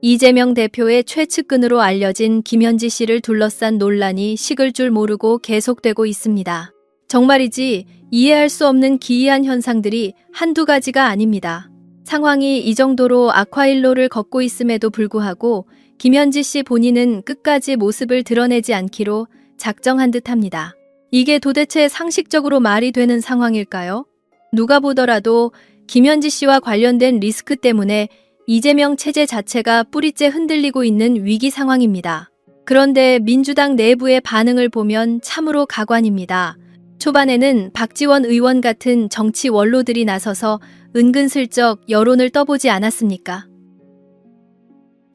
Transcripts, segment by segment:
이재명 대표의 최측근으로 알려진 김현지 씨를 둘러싼 논란이 식을 줄 모르고 계속되고 있습니다. 정말이지 이해할 수 없는 기이한 현상들이 한두 가지가 아닙니다. 상황이 이 정도로 악화일로를 걷고 있음에도 불구하고 김현지 씨 본인은 끝까지 모습을 드러내지 않기로 작정한 듯합니다. 이게 도대체 상식적으로 말이 되는 상황일까요? 누가 보더라도 김현지 씨와 관련된 리스크 때문에 이재명 체제 자체가 뿌리째 흔들리고 있는 위기 상황입니다. 그런데 민주당 내부의 반응을 보면 참으로 가관입니다. 초반에는 박지원 의원 같은 정치 원로들이 나서서 은근슬쩍 여론을 떠보지 않았습니까?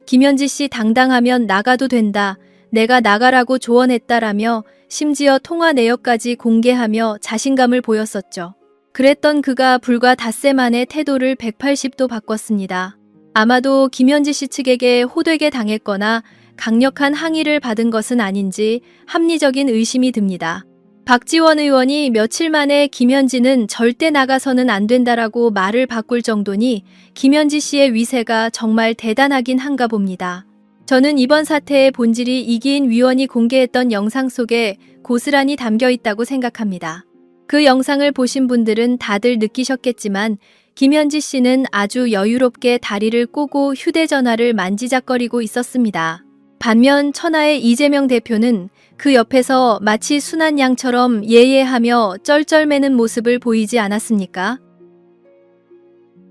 김현지 씨 당당하면 나가도 된다. 내가 나가라고 조언했다라며 심지어 통화 내역까지 공개하며 자신감을 보였었죠. 그랬던 그가 불과 닷새 만에 태도를 180도 바꿨습니다. 아마도 김현지 씨 측에게 호되게 당했거나 강력한 항의를 받은 것은 아닌지 합리적인 의심이 듭니다. 박지원 의원이 며칠 만에 김현지는 절대 나가서는 안 된다라고 말을 바꿀 정도니 김현지 씨의 위세가 정말 대단하긴 한가 봅니다. 저는 이번 사태의 본질이 이기인 위원이 공개했던 영상 속에 고스란히 담겨 있다고 생각합니다. 그 영상을 보신 분들은 다들 느끼셨겠지만 김현지 씨는 아주 여유롭게 다리를 꼬고 휴대전화를 만지작거리고 있었습니다. 반면 천하의 이재명 대표는 그 옆에서 마치 순한 양처럼 예예하며 쩔쩔매는 모습을 보이지 않았습니까?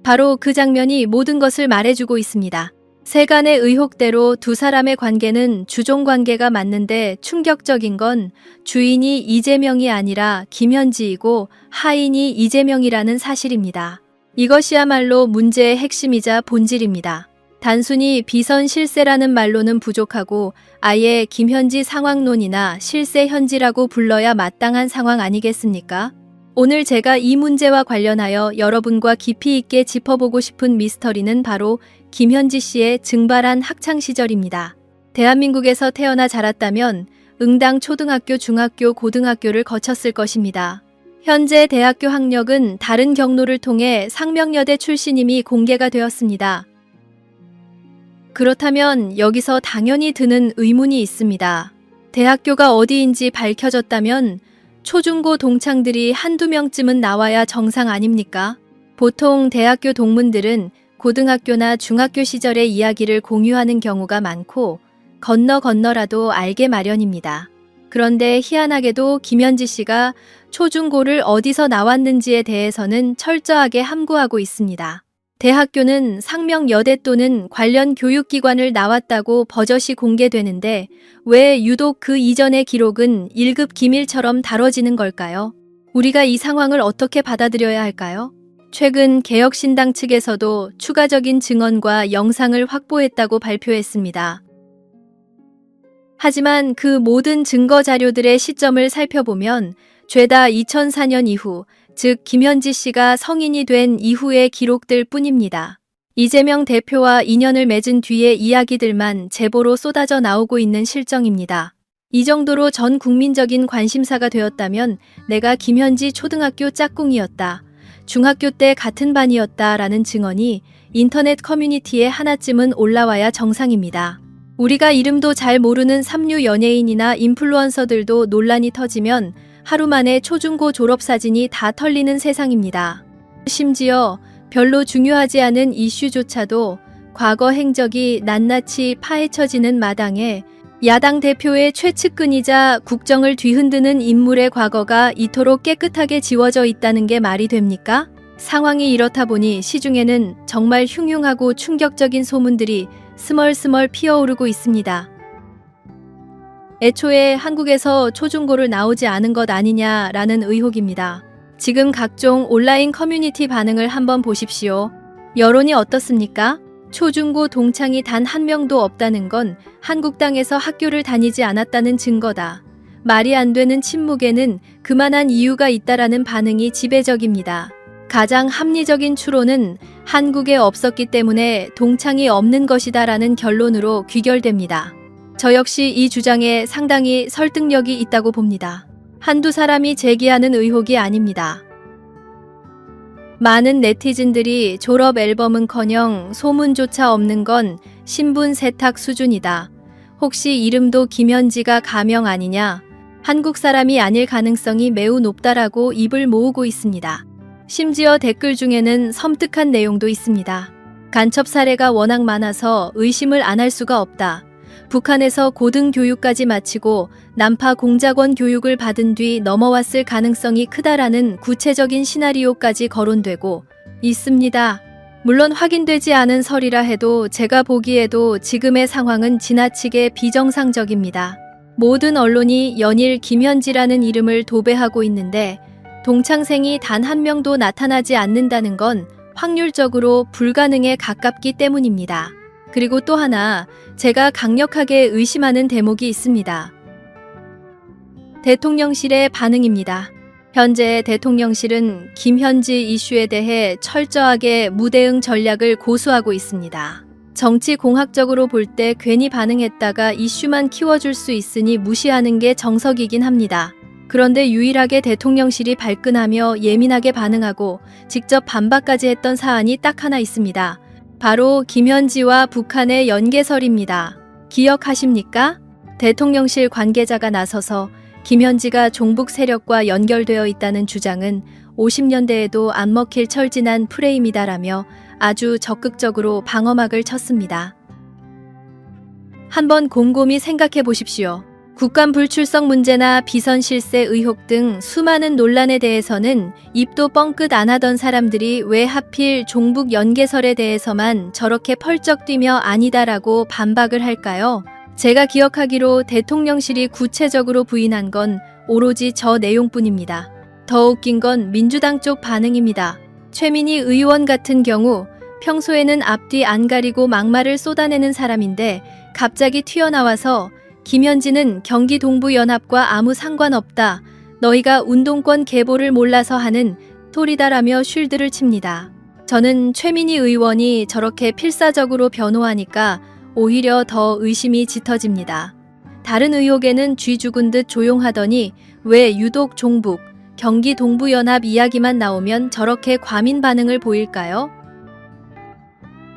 바로 그 장면이 모든 것을 말해주고 있습니다. 세간의 의혹대로 두 사람의 관계는 주종관계가 맞는데 충격적인 건 주인이 이재명이 아니라 김현지이고 하인이 이재명이라는 사실입니다. 이것이야말로 문제의 핵심이자 본질입니다. 단순히 비선 실세라는 말로는 부족하고 아예 김현지 상황론이나 실세 현지라고 불러야 마땅한 상황 아니겠습니까? 오늘 제가 이 문제와 관련하여 여러분과 깊이 있게 짚어보고 싶은 미스터리는 바로 김현지 씨의 증발한 학창시절입니다. 대한민국에서 태어나 자랐다면 응당 초등학교, 중학교, 고등학교를 거쳤을 것입니다. 현재 대학교 학력은 다른 경로를 통해 상명여대 출신임이 공개가 되었습니다. 그렇다면 여기서 당연히 드는 의문이 있습니다. 대학교가 어디인지 밝혀졌다면 초중고 동창들이 한두 명쯤은 나와야 정상 아닙니까? 보통 대학교 동문들은 고등학교나 중학교 시절의 이야기를 공유하는 경우가 많고 건너라도 알게 마련입니다. 그런데 희한하게도 김현지 씨가 초중고를 어디서 나왔는지에 대해서는 철저하게 함구하고 있습니다. 대학교는 상명여대 또는 관련 교육기관을 나왔다고 버젓이 공개되는데 왜 유독 그 이전의 기록은 1급 기밀처럼 다뤄지는 걸까요? 우리가 이 상황을 어떻게 받아들여야 할까요? 최근 개혁신당 측에서도 추가적인 증언과 영상을 확보했다고 발표했습니다. 하지만 그 모든 증거 자료들의 시점을 살펴보면 죄다 2004년 이후, 즉 김현지 씨가 성인이 된 이후의 기록들 뿐입니다. 이재명 대표와 인연을 맺은 뒤의 이야기들만 제보로 쏟아져 나오고 있는 실정입니다. 이 정도로 전 국민적인 관심사가 되었다면 내가 김현지 초등학교 짝꿍이었다, 중학교 때 같은 반이었다 라는 증언이 인터넷 커뮤니티에 하나쯤은 올라와야 정상입니다. 우리가 이름도 잘 모르는 삼류 연예인이나 인플루언서들도 논란이 터지면 하루 만에 초중고 졸업사진이 다 털리는 세상입니다. 심지어 별로 중요하지 않은 이슈조차도 과거 행적이 낱낱이 파헤쳐지는 마당에 야당 대표의 최측근이자 국정을 뒤흔드는 인물의 과거가 이토록 깨끗하게 지워져 있다는 게 말이 됩니까? 상황이 이렇다 보니 시중에는 정말 흉흉하고 충격적인 소문들이 스멀스멀 피어오르고 있습니다. 애초에 한국에서 초중고를 나오지 않은 것 아니냐라는 의혹입니다. 지금 각종 온라인 커뮤니티 반응을 한번 보십시오. 여론이 어떻습니까? 초중고 동창이 단 한 명도 없다는 건 한국 땅에서 학교를 다니지 않았다는 증거다. 말이 안 되는 침묵에는 그만한 이유가 있다라는 반응이 지배적입니다. 가장 합리적인 추론은 한국에 없었기 때문에 동창이 없는 것이다라는 결론으로 귀결됩니다. 저 역시 이 주장에 상당히 설득력이 있다고 봅니다. 한두 사람이 제기하는 의혹이 아닙니다. 많은 네티즌들이 졸업 앨범은커녕 소문조차 없는 건 신분 세탁 수준이다. 혹시 이름도 김현지가 가명 아니냐? 한국 사람이 아닐 가능성이 매우 높다라고 입을 모으고 있습니다. 심지어 댓글 중에는 섬뜩한 내용도 있습니다. 간첩 사례가 워낙 많아서 의심을 안 할 수가 없다. 북한에서 고등교육까지 마치고 난파 공작원 교육을 받은 뒤 넘어왔을 가능성이 크다라는 구체적인 시나리오까지 거론되고 있습니다. 물론 확인되지 않은 설이라 해도 제가 보기에도 지금의 상황은 지나치게 비정상적입니다. 모든 언론이 연일 김현지라는 이름을 도배하고 있는데 동창생이 단 한 명도 나타나지 않는다는 건 확률적으로 불가능에 가깝기 때문입니다. 그리고 또 하나 제가 강력하게 의심하는 대목이 있습니다. 대통령실의 반응입니다. 현재 대통령실은 김현지 이슈에 대해 철저하게 무대응 전략을 고수하고 있습니다. 정치공학적으로 볼 때 괜히 반응했다가 이슈만 키워줄 수 있으니 무시하는 게 정석이긴 합니다. 그런데 유일하게 대통령실이 발끈하며 예민하게 반응하고 직접 반박까지 했던 사안이 딱 하나 있습니다. 바로 김현지와 북한의 연계설입니다. 기억하십니까? 대통령실 관계자가 나서서 김현지가 종북 세력과 연결되어 있다는 주장은 50년대에도 안 먹힐 철진한 프레임이다라며 아주 적극적으로 방어막을 쳤습니다. 한번 곰곰이 생각해 보십시오. 국감 불출석 문제나 비선 실세 의혹 등 수많은 논란에 대해서는 입도 뻥끗 안 하던 사람들이 왜 하필 종북 연계설에 대해서만 저렇게 펄쩍 뛰며 아니다라고 반박을 할까요? 제가 기억하기로 대통령실이 구체적으로 부인한 건 오로지 저 내용뿐입니다. 더 웃긴 건 민주당 쪽 반응입니다. 최민희 의원 같은 경우 평소에는 앞뒤 안 가리고 막말을 쏟아내는 사람인데 갑자기 튀어나와서 김현지는 경기 동부연합과 아무 상관없다. 너희가 운동권 계보를 몰라서 하는 토리다라며 쉴드를 칩니다. 저는 최민희 의원이 저렇게 필사적으로 변호하니까 오히려 더 의심이 짙어집니다. 다른 의혹에는 쥐 죽은 듯 조용하더니 왜 유독 종북, 경기 동부연합 이야기만 나오면 저렇게 과민 반응을 보일까요?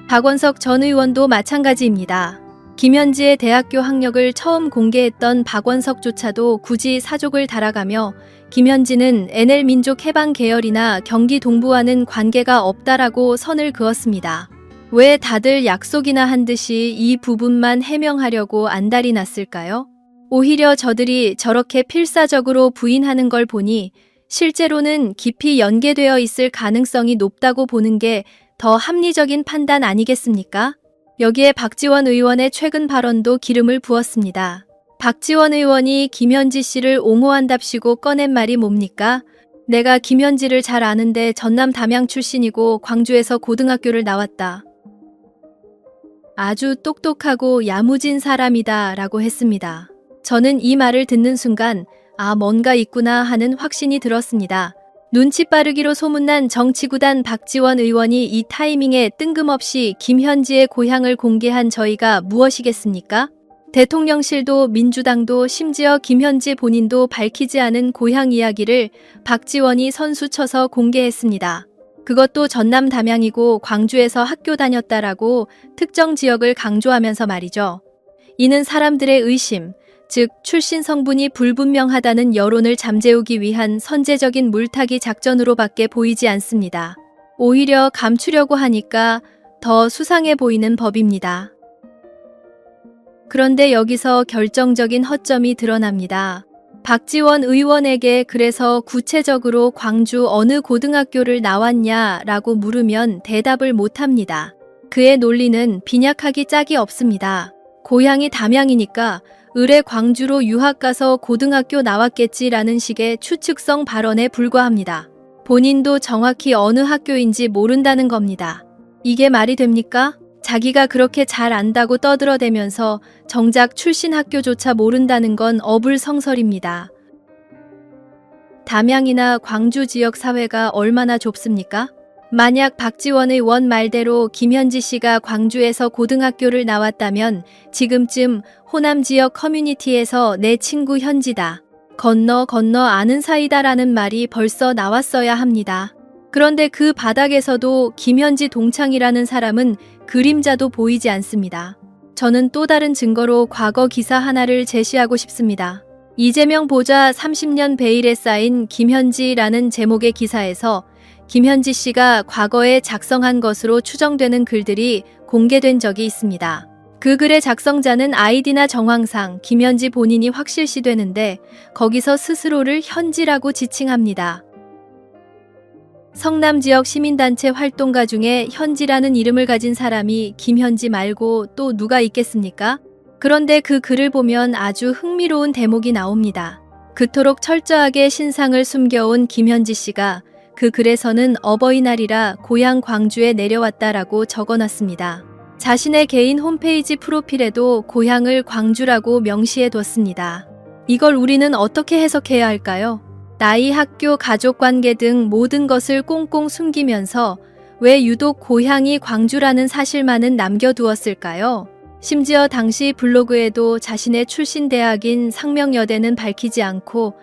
박원석 전 의원도 마찬가지입니다. 김현지의 대학교 학력을 처음 공개했던 박원석조차도 굳이 사족을 달아가며 김현지는 NL민족 해방 계열이나 경기 동부와는 관계가 없다라고 선을 그었습니다. 왜 다들 약속이나 한 듯이 이 부분만 해명하려고 안달이 났을까요? 오히려 저들이 저렇게 필사적으로 부인하는 걸 보니 실제로는 깊이 연계되어 있을 가능성이 높다고 보는 게 더 합리적인 판단 아니겠습니까? 여기에 박지원 의원의 최근 발언도 기름을 부었습니다. 박지원 의원이 김현지 씨를 옹호한답시고 꺼낸 말이 뭡니까? 내가 김현지를 잘 아는데 전남 담양 출신이고 광주에서 고등학교를 나왔다. 아주 똑똑하고 야무진 사람이다 라고 했습니다. 저는 이 말을 듣는 순간 뭔가 있구나 하는 확신이 들었습니다. 눈치 빠르기로 소문난 정치구단 박지원 의원이 이 타이밍에 뜬금없이 김현지의 고향을 공개한 저희가 무엇이겠습니까? 대통령실도 민주당도 심지어 김현지 본인도 밝히지 않은 고향 이야기를 박지원이 선수쳐서 공개했습니다. 그것도 전남 담양이고 광주에서 학교 다녔다라고 특정 지역을 강조하면서 말이죠. 이는 사람들의 의심, 즉 출신 성분이 불분명하다는 여론을 잠재우기 위한 선제적인 물타기 작전으로밖에 보이지 않습니다. 오히려 감추려고 하니까 더 수상해 보이는 법입니다. 그런데 여기서 결정적인 허점이 드러납니다. 박지원 의원에게 그래서 구체적으로 광주 어느 고등학교를 나왔냐라고 물으면 대답을 못합니다. 그의 논리는 빈약하기 짝이 없습니다. 고향이 담양이니까 을에 광주로 유학 가서 고등학교 나왔겠지라는 식의 추측성 발언에 불과합니다. 본인도 정확히 어느 학교인지 모른다는 겁니다. 이게 말이 됩니까? 자기가 그렇게 잘 안다고 떠들어대면서 정작 출신 학교조차 모른다는 건 어불성설입니다. 담양이나 광주 지역 사회가 얼마나 좁습니까? 만약 박지원의 원 말대로 김현지 씨가 광주에서 고등학교를 나왔다면 지금쯤 호남 지역 커뮤니티에서 내 친구 현지다. 건너 아는 사이다라는 말이 벌써 나왔어야 합니다. 그런데 그 바닥에서도 김현지 동창이라는 사람은 그림자도 보이지 않습니다. 저는 또 다른 증거로 과거 기사 하나를 제시하고 싶습니다. 이재명 보좌 30년 베일에 쌓인 김현지라는 제목의 기사에서 김현지 씨가 과거에 작성한 것으로 추정되는 글들이 공개된 적이 있습니다. 그 글의 작성자는 아이디나 정황상 김현지 본인이 확실시되는데 거기서 스스로를 현지라고 지칭합니다. 성남 지역 시민단체 활동가 중에 현지라는 이름을 가진 사람이 김현지 말고 또 누가 있겠습니까? 그런데 그 글을 보면 아주 흥미로운 대목이 나옵니다. 그토록 철저하게 신상을 숨겨온 김현지 씨가 그 글에서는 어버이날이라 고향 광주에 내려왔다라고 적어놨습니다. 자신의 개인 홈페이지 프로필에도 고향을 광주라고 명시해뒀습니다. 이걸 우리는 어떻게 해석해야 할까요? 나이, 학교, 가족관계 등 모든 것을 꽁꽁 숨기면서 왜 유독 고향이 광주라는 사실만은 남겨두었을까요? 심지어 당시 블로그에도 자신의 출신 대학인 상명여대는 밝히지 않고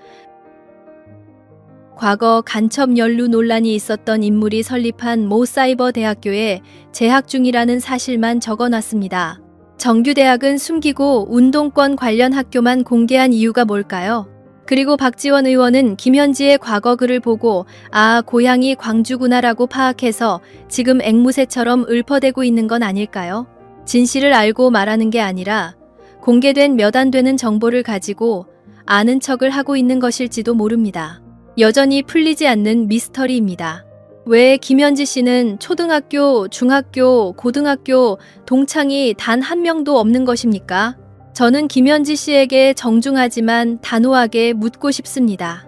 과거 간첩 연루 논란이 있었던 인물이 설립한 모 사이버 대학교에 재학 중이라는 사실만 적어놨습니다. 정규대학은 숨기고 운동권 관련 학교만 공개한 이유가 뭘까요? 그리고 박지원 의원은 김현지의 과거 글을 보고 아, 고향이 광주구나라고 파악해서 지금 앵무새처럼 읊어대고 있는 건 아닐까요? 진실을 알고 말하는 게 아니라 공개된 몇 안 되는 정보를 가지고 아는 척을 하고 있는 것일지도 모릅니다. 여전히 풀리지 않는 미스터리입니다. 왜 김현지 씨는 초등학교, 중학교, 고등학교 동창이 단 한 명도 없는 것입니까? 저는 김현지 씨에게 정중하지만 단호하게 묻고 싶습니다.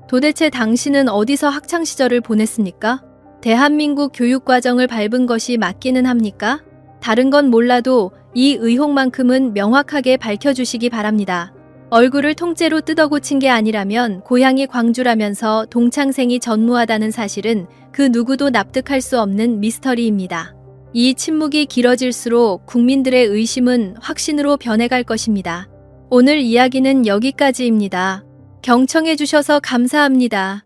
도대체 당신은 어디서 학창시절을 보냈습니까? 대한민국 교육과정을 밟은 것이 맞기는 합니까? 다른 건 몰라도 이 의혹만큼은 명확하게 밝혀주시기 바랍니다. 얼굴을 통째로 뜯어고친 게 아니라면 고향이 광주라면서 동창생이 전무하다는 사실은 그 누구도 납득할 수 없는 미스터리입니다. 이 침묵이 길어질수록 국민들의 의심은 확신으로 변해갈 것입니다. 오늘 이야기는 여기까지입니다. 경청해 주셔서 감사합니다.